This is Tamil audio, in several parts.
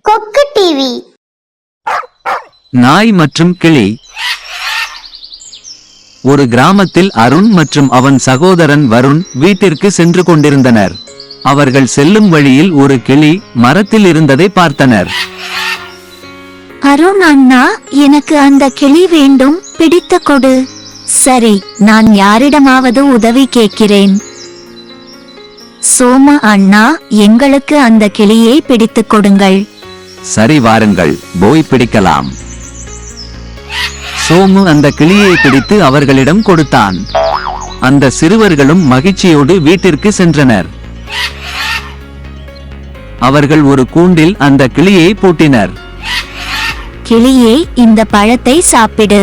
கொக்கு டிவி. நாய் மற்றும் கிளி. ஒரு கிராமத்தில் அருண் மற்றும் அவன் சகோதரன் வருண் வீட்டிற்கு சென்று கொண்டிருந்தனர். அவர்கள் செல்லும் வழியில் ஒரு கிளி மரத்தில் இருந்ததை பார்த்தனர். அருண் அண்ணா, எனக்கு அந்த கிளி வேண்டும், பிடித்து கொடு. சரி, நான் யாரிடமாவது உதவி கேட்கிறேன். சோம அண்ணா, எங்களுக்கு அந்த கிளியை பிடித்துக் கொடுங்கள். சரி, வாருங்கள், போய் பிடிக்கலாம். சோமு அந்த கிளியை பிடித்து அவர்களிடம் கொடுத்தான். அந்த சிறுவர்களும் மகிழ்ச்சியோடு வீட்டிற்கு சென்றனர். அவர்கள் ஒரு கூண்டில் அந்த கிளியை பூட்டினர். கிளியே, இந்த பழத்தை சாப்பிடு.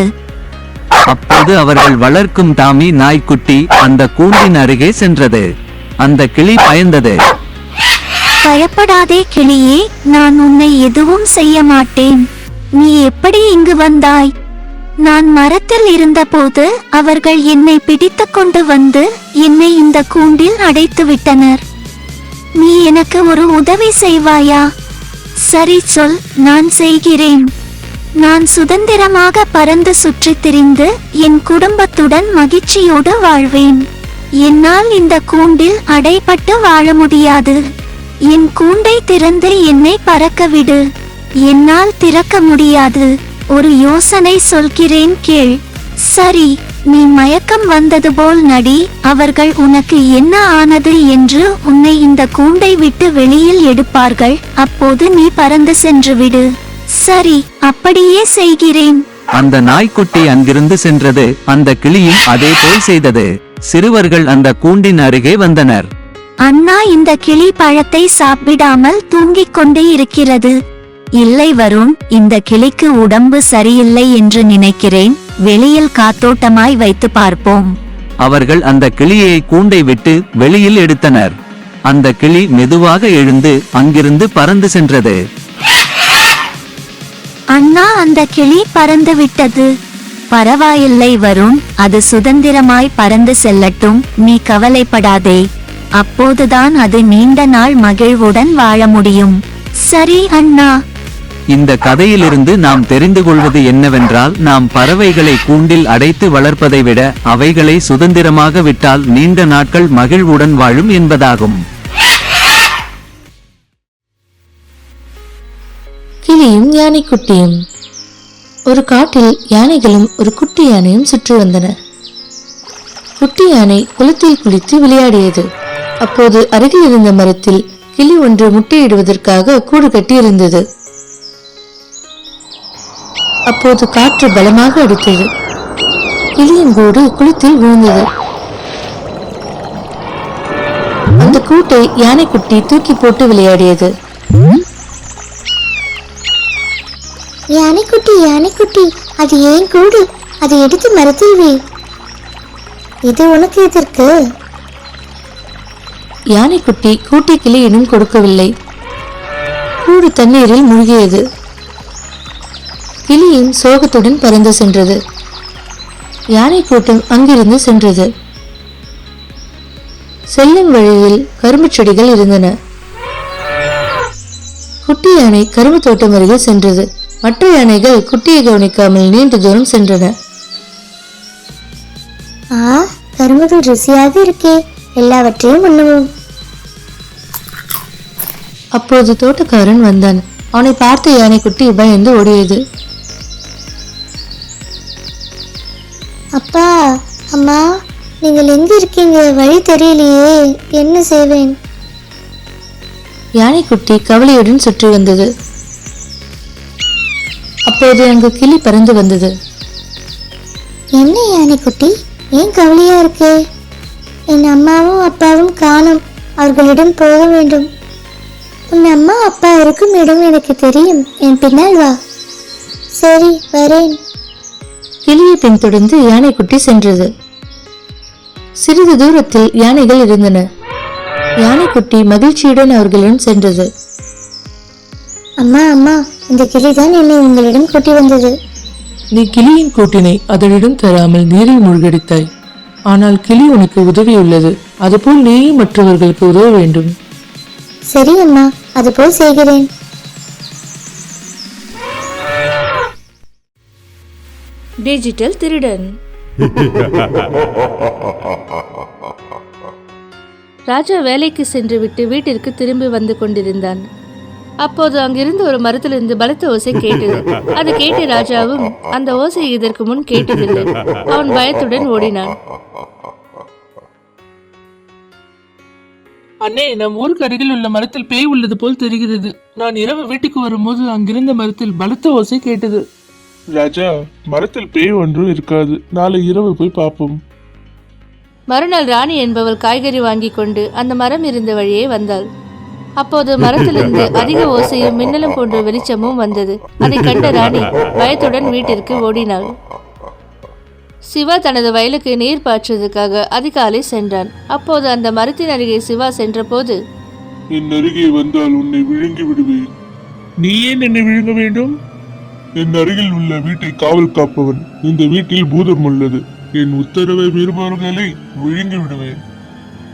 அப்போது அவர்கள் வளர்க்கும் டாமி நாய்க்குட்டி அந்த கூண்டின் அருகே சென்றது. அந்த கிளி பயந்தது. பயப்படாதே கிளியே, நான் உன்னை எதுவும் செய்ய மாட்டேன். நீ எப்படி இங்கு வந்தாய்? நான் மரத்தில் இருந்தபோது அவர்கள் என்னை பிடித்து கொண்டு வந்து என்னை இந்த கூண்டில் அடைத்து விட்டனர். நீ எனக்கு ஒரு உதவி செய்வாயா? சரி சொல், நான் செய்கிறேன். நான் சுதந்திரமாக பறந்து சுற்றித் திரிந்து என் குடும்பத்துடன் மகிழ்ச்சியோடு வாழ்வேன். என்னால் இந்த கூண்டில் அடைபட்டு வாழ முடியாது. என் கூண்டை திறந்து என்னை பறக்க விடு. என்னால் திறக்க முடியாது. ஒரு யோசனை சொல்கிறேன் கேள். சரி, நீ மயக்கம் வந்தது போல் நடி. அவர்கள் உனக்கு என்ன ஆனது என்று உன்னை இந்த கூண்டை விட்டு வெளியில் எடுப்பார்கள். அப்போது நீ பறந்து சென்று விடு. சரி, அப்படியே செய்கிறேன். அந்த நாய்க்குட்டி அங்கிருந்து சென்றது. அந்த கிளியும் அதே போல் செய்தது. சிறுவர்கள் அந்த கூண்டின் அருகே வந்தனர். அண்ணா, இந்த கிளி பழத்தை சாப்பிடாமல் தூங்கிக் கொண்டே இருக்கிறது. இல்லை வருண், இந்த கிளிக்கு உடம்பு சரியில்லை என்று நினைக்கிறேன். வெளியில் காத்தோட்டமாய் வைத்து பார்ப்போம். அவர்கள் அந்த கிளியை கூண்டை விட்டு வெளியில் எடுத்தனர். அந்த கிளி மெதுவாக எழுந்து அங்கிருந்து பறந்து சென்றது. அண்ணா, அந்த கிளி பறந்து விட்டது. பரவாயில்லை வருண், அது சுதந்திரமாய் பறந்து செல்லட்டும். நீ கவலைப்படாதே. அப்போதுதான் அது நீண்ட நாள் மகிழ்வுடன் வாழ முடியும். சரி அண்ணா. இந்த கதையிலிருந்து நாம் தெரிந்து கொள்வது என்னவென்றால், நாம் பறவைகளை கூண்டில் அடைத்து வளர்ப்பதை விட அவைகளை சுதந்திரமாக விட்டால் நீண்ட நாட்கள் மகிழ்வுடன் வாழும் என்பதாகும். கிளியும் யானைக்குட்டியும். ஒரு காட்டில் யானைகளும் ஒரு குட்டி யானையும் சுற்றி வந்தன. குட்டி யானை குளத்தில் குளித்து விளையாடியது. அப்போது அருகில் இருந்த மரத்தில் கிளி ஒன்று முட்டையிடுவதற்காக கூடு கட்டி இருந்தது. அப்போது காற்று பலமாக அடித்தது. கிளியின் கூடு குளத்தில் விழுந்தது. அந்த கூட்டை யானைக்குட்டி தூக்கி போட்டு விளையாடியது. யானைக்குட்டி, யானைக்குட்டி, அது ஏன் கூடு? அதை எடுத்து மரத்தில் வை. இது உனக்கு எதற்கு? யானைக்குட்டி கூட்டை கிளியினும் கொடுக்கவில்லை. கூடு தண்ணீரில் மூழ்கியது. கிளியும் சோகத்துடன் பறந்து சென்றது. யானை கூட்டம் அங்கிருந்து சென்றது. செல்லும் வழியில் கரும்பு செடிகள் இருந்தன. குட்டி யானை கரும்பு தோட்டம் அருகே சென்றது. மற்ற யானைகள் குட்டியை கவனிக்காமல் நீண்ட தூரம் சென்றன. கரும்புகள் ருசியாக இருக்கே, எல்லாவற்றையும் உண்ணுவோம். அப்போது தோட்டக்காரன் வந்தான். அவனை பார்த்த யானைக்குட்டி பயந்து ஓடியது. அப்பா, அம்மா, நீங்கள் எங்க இருக்கீங்க? வழி தெரியலையே, என்ன செய்வேன்? யானைக்குட்டி கவலையுடன் சுற்றி வந்தது. அப்போது அங்கு கிளி பறந்து வந்தது. என்ன யானைக்குட்டி, ஏன் கவலையா இருக்கு? என் அம்மாவும் அப்பாவும் காணோம். அவர்களிடம் போக வேண்டும். உன் அம்மா அப்பா இருக்கும் இடம் எனக்கு தெரியும். என் பின்னால் வா. சரி, வரேன். கிளியை பின்தொடர்ந்து யானைக்குட்டி சென்றது. சிறிது தூரத்தில் யானைகள் இருந்தன. யானைக்குட்டி மகிழ்ச்சியுடன் அவர்களிடம் சென்றது. அம்மா, அம்மா, இந்த கிளிதான் என்னை உங்களிடம் கூட்டி வந்தது. நீ கிளியின் கூட்டினை அதனிடம் தராமல் நீரில் மூழ்கடித்தாய். ஆனால் கிளி உனக்கு உதவியுள்ளது. அதுபோல் நீயும் மற்றவர்களுக்கு உதவ வேண்டும். சரி அம்மா, அதுபோல் செய்கிறேன். டிஜிட்டல் திருடன். ராஜா வேலைக்கு சென்று விட்டு வீட்டிற்கு திரும்பி வந்து கொண்டிருந்தான். அப்போது அங்கிருந்து ஒரு மரத்திலிருந்து பலத்த ஓசை கேட்டது. அது கேட்ட ராஜாவும் அந்த ஓசை இதற்கு முன் கேட்டதில்லை. அவன் பயத்துடன் ஓடினான். அண்ணே, நம் ஊருக்கு அருகில் உள்ள மரத்தில் பேய் உள்ளது போல் தெரிகிறது. நான் இரவு வீட்டுக்கு வரும்போது அங்கிருந்த மரத்தில் பலத்த ஓசை கேட்டது. ராஜா, மரத்தில் பேய் ஒன்றும் இருக்காது. நாளை இரவு போய் பார்ப்போம். மறுநாள் ராணி என்பவள் காய்கறி வாங்கி கொண்டு அந்த மரம் இருந்த வழியே வந்தாள். அப்போது மரத்திலிருந்து அதிக ஓசையும் மின்னலும் போன்ற வெளிச்சமும் வந்தது. அதை கண்ட ராணி பயத்துடன் வீட்டிற்கு ஓடினாள். சிவா தனது வயலுக்கு நீர் பாய்ச்சுவதற்காக அதிகாலை சென்றான். அப்போது அந்த மரத்தின் அருகே சிவா சென்றபோது, என் அருகே வந்தால் உன்னை விழுங்கி விடுவேன். நீ ஏன் என்னை விழுங்க வேண்டும்? என் அருகில் உள்ள வீட்டை காவல் காப்பவன். இந்த வீட்டில் பூதம் உள்ளது. என் உத்தரவை மீறுபவர்களை விழுங்கி விடுவேன்.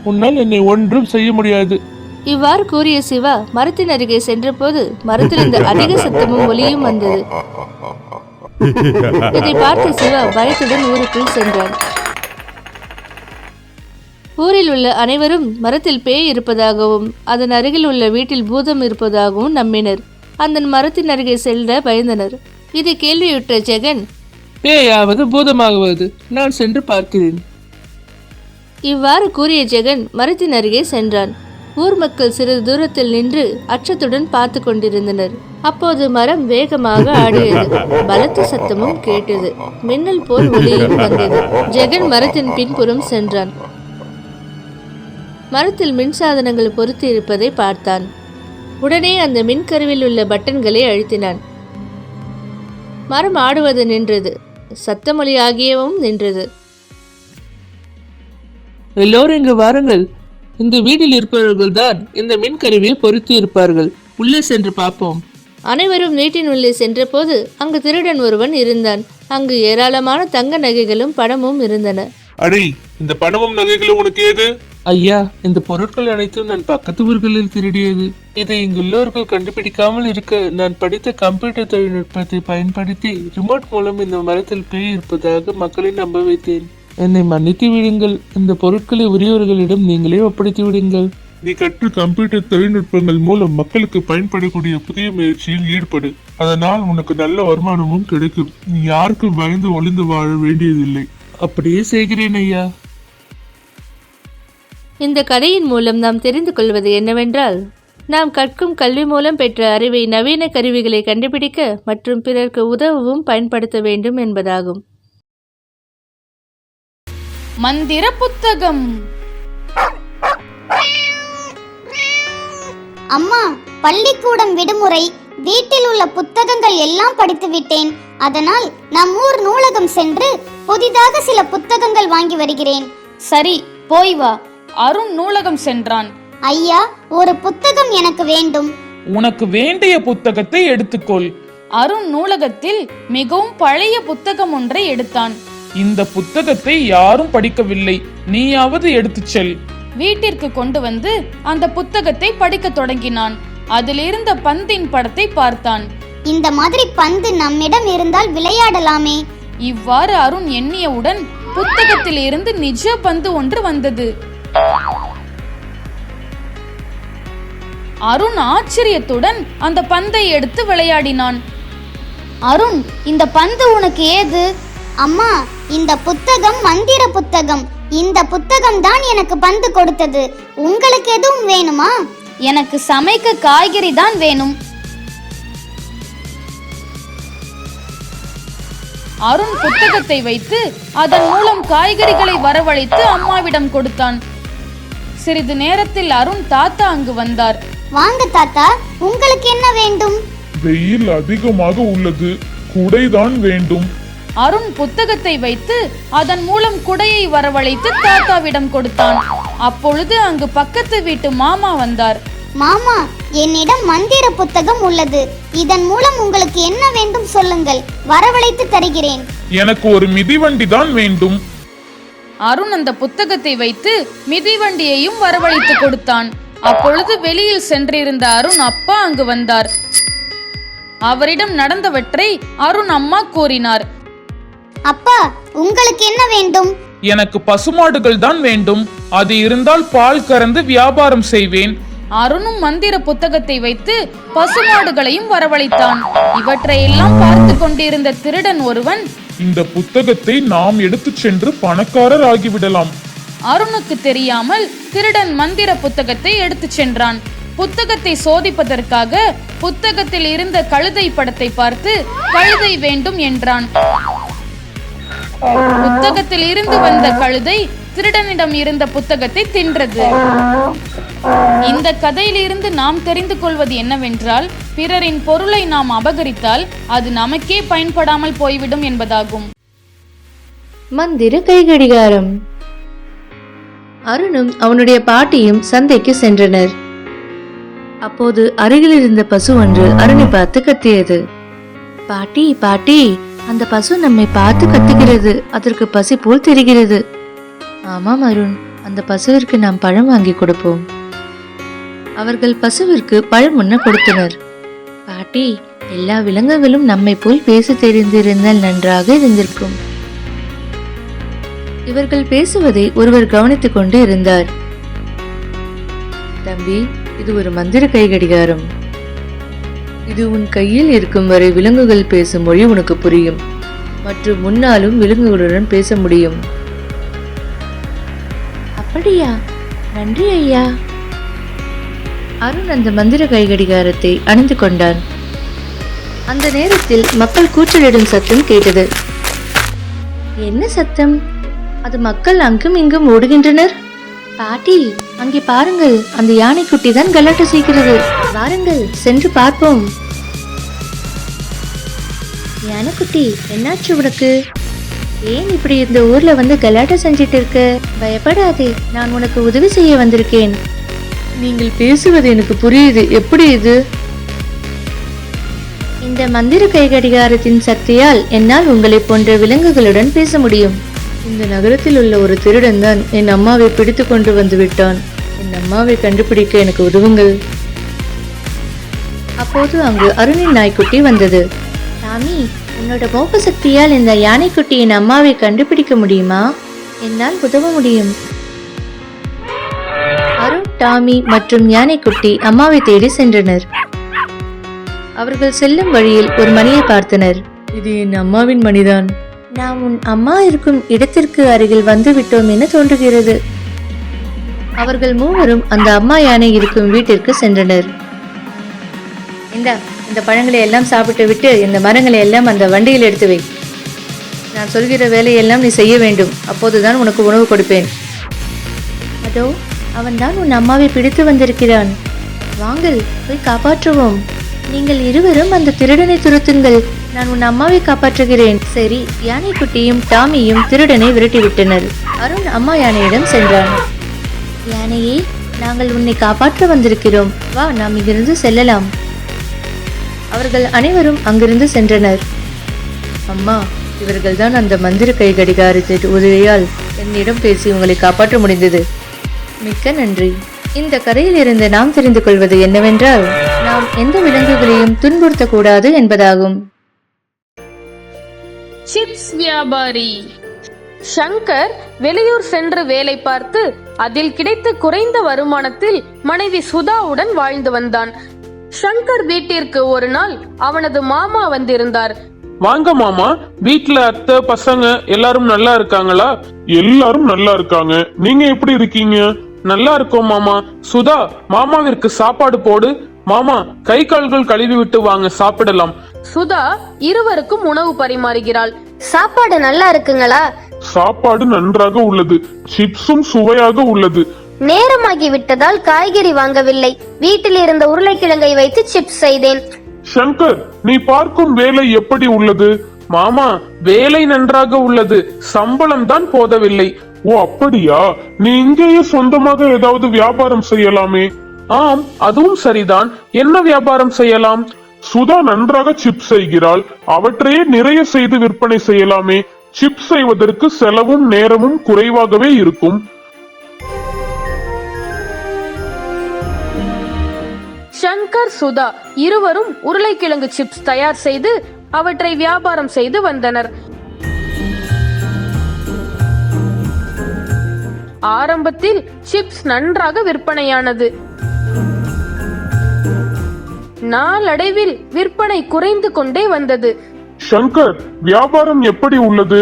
உன்னால் என்னை ஒன்றும் செய்ய முடியாது. இவ்வாறு கூறிய சிவா மரத்தின் அருகே சென்றபோது மரத்திலிருந்து அதிக சத்தமும் ஒலியும் வந்தது. இதை பார்த்த சிவா பயத்துடன் ஊருக்குள் சென்றான். ஊரில் உள்ள அனைவரும் மரத்தில் பேய் இருப்பதாகவும் அதன் அருகில் உள்ள வீட்டில் பூதம் இருப்பதாகவும் நம்பினர். அந்த மரத்தின் அருகே செல்ல பயந்தனர். இதை கேள்வியுற்ற ஜெகன், பேயாவது பூதமாகுவது, நான் சென்று பார்க்கிறேன். இவ்வாறு கூறிய ஜெகன் மரத்தின் அருகே சென்றான். ஊர் மக்கள் சிறிது தூரத்தில் நின்று அச்சத்துடன் பார்த்து கொண்டிருந்தனர். அப்போது மரம் வேகமாக ஆடியது. பலத்த சத்தமும் கேட்டது. மின்னல் போல் ஒளியும் வந்தது. ஜெகன் மரத்தின் பின்புறம் சென்றான். மரத்தில் மின்சாதனங்கள் பொருத்தி இருப்பதை பார்த்தான். உடனே அந்த மின்கருவில் உள்ள பட்டன்களை அழுத்தினான். மரம் ஆடுவது நின்றது. சத்தமொழி ஆகியவும் நின்றது. எல்லோரும் இங்கு வாருங்கள். இந்த வீட்டில் இருப்பவர்கள் தான் இந்த மின் கருவியை பொருத்தி இருப்பார்கள். உள்ளே சென்று பார்ப்போம். அனைவரும் வீட்டின் உள்ளே சென்றபோது அங்கு திருடன் ஒருவன் இருந்தான். அங்கு ஏராளமான தங்க நகைகளும் பணமும் இருந்தன. அடே, இந்த பணமும் நகைகளும் உனக்கு ஏது? ஐயா, இந்த பொருட்கள் அனைத்தும் நான் பக்கத்து ஊர்களில் திருடியது. இதை இங்குள்ளவர்கள் கண்டுபிடிக்காமல் இருக்க நான் படித்த கம்ப்யூட்டர் தொழில்நுட்பத்தை பயன்படுத்தி ரிமோட் மூலம் இந்த மரத்தில் பேய் இருப்பதாக மக்களை நம்ப வைத்தேன். என்னை மன்னித்து விடுங்கள். இந்த பொருட்களை உரியவர்களிடம் நீங்களே ஒப்படைத்து விடுங்கள். நீ கற்று கம்ப்யூட்டர் தொழில்நுட்பங்கள் மூலம் மக்களுக்கு பயன்படக்கூடிய புதிய முயற்சியில் ஈடுபடு. அதனால் உனக்கு நல்ல வருமானமும் கிடைக்கும். நீ யாருக்கும் பயந்து ஒளிந்து வாழ வேண்டியதில்லை. அப்படியே செய்கிறேன் ஐயா. இந்த கதையின் மூலம் நாம் தெரிந்து கொள்வது என்னவென்றால், நாம் கற்கும் கல்வி மூலம் பெற்ற அறிவை நவீன கருவிகளை கண்டுபிடிக்க மற்றும் பிறருக்கு உதவவும் பயன்படுத்த வேண்டும் என்பதாகும். மந்திர புத்தகம். அம்மா, பள்ளிக்கூடம் விடுமுறை. வீட்டில் உள்ள புத்தகங்கள் எல்லாம் படித்து விட்டேன். அதனால் நம் ஊர் நூலகம் சென்று புதிதாக சில புத்தகங்கள் வாங்கி வருகிறேன். சரி, போய் வா. அருண் நூலகம் சென்றான். ஐயா, ஒரு புத்தகம் எனக்கு வேண்டும். உனக்கு வேண்டிய புத்தகத்தை எடுத்துக்கொள். அருண் நூலகத்தில் மிகவும் பழைய புத்தகம் ஒன்றை எடுத்தான். இந்த புத்தகத்தை யாரும் படிக்கவில்லை, நீயாவது எடுத்துச் செல். வீட்டிற்கு கொண்டு வந்து அந்த புத்தகத்தை படிக்க தொடங்கினான். அதிலிருந்த பந்தின் படத்தை பார்த்தான். இந்த மாதிரி பந்து நம்மிடம் இருந்தால் விளையாடலாமே. இவ்வாறு அருண் எண்ணியவுடன் புத்தகத்தில் இருந்து நிஜ பந்து ஒன்று வந்தது. அருண் ஆச்சரியத்துடன் அந்த பந்தை எடுத்து விளையாடினான். அருண், இந்த பந்து உனக்கு ஏது? அம்மா, இந்த புத்தகம் மந்திர புத்தகம். இந்த புத்தகம் தான் எனக்கு பந்து கொடுத்தது. உங்களுக்கு எதுவும் வேணுமா? எனக்கு சமைக்க காய்கறி தான் வேணும். அருண் புத்தகத்தை வைத்து அதன் மூலம் காய்கறிகளை வரவழைத்து அம்மாவிடம் கொடுத்தான். சிறிது நேரத்தில் அருண் தாத்தா அங்கு வந்தார். வாங்க தாத்தா, உங்களுக்கு என்ன வேண்டும்? வெயில் அதிகமாக உள்ளது, குடைதான் வேண்டும். அருண் புத்தகத்தை வைத்து அதன் மூலம் குடையை வரவழைத்து தாத்தாவிடம் கொடுத்தான். அப்பொழுது அங்கு பக்கத்து வீட்டு மாமா வந்தார். மாமா, என்னிடம் மந்திர புத்தகம் உள்ளது. இதன் மூலம் உங்களுக்கு என்ன வேண்டும் சொல்லுங்கள், வரவழைத்து தருகிறேன். எனக்கு ஒரு மிதிவண்டி தான் வேண்டும். அருண் அந்த புத்தகத்தை வைத்து மிதிவண்டியையும் வரவழைத்து கொடுத்தான். அப்பொழுது வெளியில் சென்றிருந்த அருண் அப்பா அங்கு வந்தார். அவரிடம் நடந்தவற்றை அருண் அம்மா கூறினார். அப்பா, உங்களுக்கு என்ன வேண்டும்? எனக்கு பசுமாடுகள் தான் வேண்டும். அது இருந்தால் பால் கறந்து வியாபாரம் செய்வேன். அருணும் மந்திர புத்தகத்தை வைத்து பசுமாடுகளையும் வரவழைத்தான். இவற்றையெல்லாம் பார்த்து கொண்டிருந்த திருடன் ஒருவன், இந்த புத்தகத்தை நாம் எடுத்துச் சென்று பணக்காரர் ஆகிவிடலாம். அருணுக்கு தெரியாமல் திருடன் மந்திர புத்தகத்தை எடுத்துச் சென்றான். புத்தகத்தை சோதிப்பதற்காக புத்தகத்தில் இருந்த கழுதை படத்தை பார்த்து கழுதை வேண்டும் என்றான். புத்தகத்தில் இருந்து வந்த கழுதை திருடனிடம் இருந்த புத்தகத்தை தின்றது. இந்த கதையிலிருந்து நாம் தெரிந்து கொள்வது என்னவென்றால், பிறரின் பொருளை நாம் அபகரித்தால் அது நமக்கே பயன்படாமல் போய்விடும் என்பதாகும். மந்திர கைகடிகாரம். அருணும் அவனுடைய பாட்டியும் சந்தைக்கு சென்றனர். அப்போது அருகில் இருந்த பசு ஒன்று அருணை பார்த்து கத்தியது. பாட்டி, பாட்டி, அந்த பசு நம்மை பார்த்து கத்துகிறது. அதற்கு பசி போல் தெரிகிறது. ஆமாம் அருண், அந்த பசுவிற்கு நாம் பழம் வாங்கி கொடுப்போம். அவர்கள் பசுவிற்கு பழம் உண்ண கொடுத்தனர். பாட்டி, எல்லா விலங்குகளும் நம்மை போல் பேச தெரிந்திருந்தால் நன்றாக இருந்திருக்கும். இவர்கள் பேசுவதை ஒருவர் கவனித்துக் கொண்டு இருந்தார். தம்பி, இது ஒரு மந்திர கைகடிகாரம். இது உன் கையில் இருக்கும் வரை விலங்குகள் பேசும் மொழி உனக்கு புரியும் மற்றும் முன்னாலும் விலங்குகளுடன் பேச முடியும். அப்படியா? நன்றி ஐயா. அருண் அந்த மந்திர கைகடிகாரத்தை அணிந்து கொண்டான். அந்த நேரத்தில் மக்கள் கூச்சலிடும் சத்தம் கேட்டது. என்ன சத்தம்? அது மக்கள் அங்கும் இங்கும் ஓடுகின்றனர். பாட்டி, அங்கே பாருங்கள், அந்த யானைக்குட்டி தான் கலாட்டை செய்கிறது. வாருங்கள், சென்று பார்ப்போம். யானைக்குட்டி, என்னாச்சு உனக்கு? ஏன் இப்படி இந்த ஊர்ல வந்து கலாட்டை செஞ்சிட்டு இருக்க? பயப்படாதே, நான் உனக்கு உதவி செய்ய வந்திருக்கேன். நீங்கள் பேசுவது எனக்கு புரியுது. எப்படி இது? இந்த மந்திர கைகடிகாரத்தின் சக்தியால் என்னால் உங்களை போன்ற விலங்குகளுடன் பேச முடியும். இந்த நகரத்தில் உள்ள ஒரு திருடன் தான் என் அம்மாவை பிடித்து கொண்டு வந்து விட்டான். என் அம்மாவை கண்டுபிடிக்க எனக்கு உதவுங்கள். அப்போது அங்கு அருணின் நாய்க்குட்டி வந்தது. டாமி, உன்னோட மோப்ப சக்தியால் இந்த யானைக்குட்டியின் அம்மாவை கண்டுபிடிக்க முடியுமா? என்னால் உதவ முடியும். அருண், டாமி மற்றும் யானைக்குட்டி அம்மாவை தேடி சென்றனர். அவர்கள் செல்லும் வழியில் ஒரு மணியை பார்த்தனர். இது என் அம்மாவின் மணிதான். நாம் உன் அம்மா இருக்கும் இடத்திற்கு அருகில் வந்து விட்டோம் என தோன்றுகிறது. அவர்கள் மூவரும் அந்த அம்மா யானை இருக்கும் வீட்டிற்கு சென்றனர். இந்த பழங்களை எல்லாம் சாப்பிட்டு விட்டு இந்த மரங்களை எல்லாம் அந்த வண்டியில் எடுத்து வை. நான் சொல்கிற வேலையெல்லாம் நீ செய்ய வேண்டும். அப்போதுதான் உனக்கு உணவு கொடுப்பேன். அதோ அவன்தான் உன் அம்மாவை பிடித்து வந்திருக்கிறான். வாங்கள், போய் காப்பாற்றுவோம். நீங்கள் இருவரும் அந்த திருடனை துரத்துங்கள். நான் உன் அம்மாவை காப்பாற்றுகிறேன். சரி. யானைக்குட்டியும் டாமியும் திருடனை விரட்டிவிட்டனர். அருண் அம்மா யானையிடம் சென்றான். யானையே, நாங்கள் உன்னை காப்பாற்ற வந்திருக்கிறோம். வா, நாம் இங்கிருந்து செல்லலாம். அவர்கள் அனைவரும் அங்கிருந்து சென்றனர். அம்மா, இவர்கள்தான் அந்த மந்திர கை கடிகாரத்தின் உதவியால் என்னிடம் பேசி உங்களை காப்பாற்ற முடிந்தது. மிக்க நன்றி. இந்த கதையில் இருந்து நாம் தெரிந்து கொள்வது என்னவென்றால், நாம் எந்த விலங்குகளையும் துன்புறுத்தக்கூடாது என்பதாகும். சிப்ஸ் வியாபாரி சங்கர் வெளியூர் சென்று வேலை பார்த்து அதில் கிடைத்த குறைந்த வருமானத்தில் மனைவி சுதாவுடன் வாழ்ந்து வந்தான். சங்கர் வீட்டிற்கு ஒரு நாள் அவனது மாமா வந்திருந்தார். வாங்க மாமா, வீட்டுல அத்தை பசங்க எல்லாரும் நல்லா இருக்காங்களா? எல்லாரும் நல்லா இருக்காங்க. நீங்க எப்படி இருக்கீங்க? நல்லா இருக்கோம் மாமா. சுதா, மாமாவிற்கு சாப்பாடு போடு. மாமா, கை கால்கள் கழுவி விட்டு வாங்க, சாப்பிடலாம். சுதா இருவருக்கும் உணவு பரிமாறுகிறாள். சாப்பாடு நல்லா இருக்குங்களா? சாப்பாடு நன்றாக உள்ளது. சிப்ஸும் சுவையாக உள்ளது. நேரமாகி விட்டதால் காய்கறி வாங்கவில்லை. வீட்டில் இருந்த உருளைக்கிழங்கை வைத்து சிப்ஸ் செய்தேன். சங்கர், நீ பார்க்கும் வேலை எப்படி உள்ளது? மாமா, வேலை நன்றாக உள்ளது, சம்பளம் தான் போதவில்லை. ஓ அப்படியா? நீ இங்கேயே சொந்தமாக ஏதாவது வியாபாரம் செய்யலாமே. ஆம், அதுவும் சரிதான். என்ன வியாபாரம் செய்யலாம்? சுதா நன்றாக சிப்ஸ் செய்கிறாள். அவற்றையே நிறைய செய்து விற்பனை செய்யலாமே. சிப்ஸ் செய்வதற்கு செலவும் நேரமும் குறைவாகவே இருக்கும். சங்கர், சுதா இருவரும் உருளைக்கிழங்கு சிப்ஸ் தயார் செய்து அவற்றை வியாபாரம் செய்து வந்தனர். ஆரம்பத்தில் சிப்ஸ் நன்றாக விற்பனையானது. நாளடைவில் விற்பனை குறைந்து கொண்டே வந்தது. சங்கர், வியாபாரம் எப்படி உள்ளது?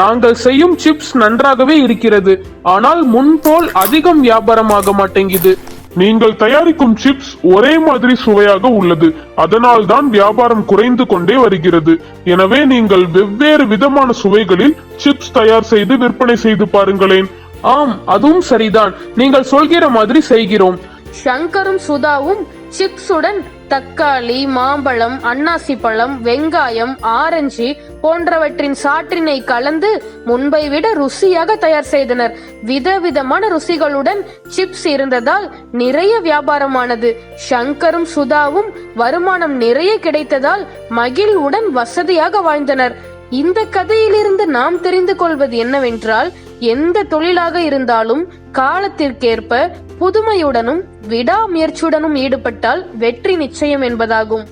நாங்கள் செய்யும் சிப்ஸ் நன்றாகவே இருக்கிறது, ஆனால் முன்போல் அதிகம் வியாபாரமாக மாட்டேங்குது. நீங்கள் தயாரிக்கும் சிப்ஸ் ஒரே மாதிரி சுவையாக உள்ளது, அதனால் தான் வியாபாரம் குறைந்து கொண்டே வருகிறது. எனவே நீங்கள் வெவ்வேறு விதமான சுவைகளில் சிப்ஸ் தயார் செய்து விற்பனை செய்து பாருங்களேன். ஆம், அதுவும் சரிதான். நீங்கள் சொல்கிற மாதிரி செய்கிறோம். சங்கரும் சுதாவும் சிப்ஸுடன் தக்காளி, மாம்பழம், அன்னாசி பழம், வெங்காயம், ஆரஞ்சு போன்றவற்றின் சாற்றினை கலந்து முன்பை விட ருசியாக தயார் செய்தனர். விதவிதமான ருசிகளுடன் சிப்ஸ் இருந்ததால் நிறைய வியாபாரமானது. சங்கரும் சுதாவும் வருமானம் நிறைய கிடைத்ததால் மகிழ்வுடன் வசதியாக வாழ்ந்தனர். இந்த கதையிலிருந்து நாம் தெரிந்து கொள்வது என்னவென்றால், எந்த தொழிலாக இருந்தாலும் காலத்திற்கேற்ப புதுமையுடனும் விடாமுயற்சியுடனும் ஈடுபட்டால் வெற்றி நிச்சயம் என்பதாகும்.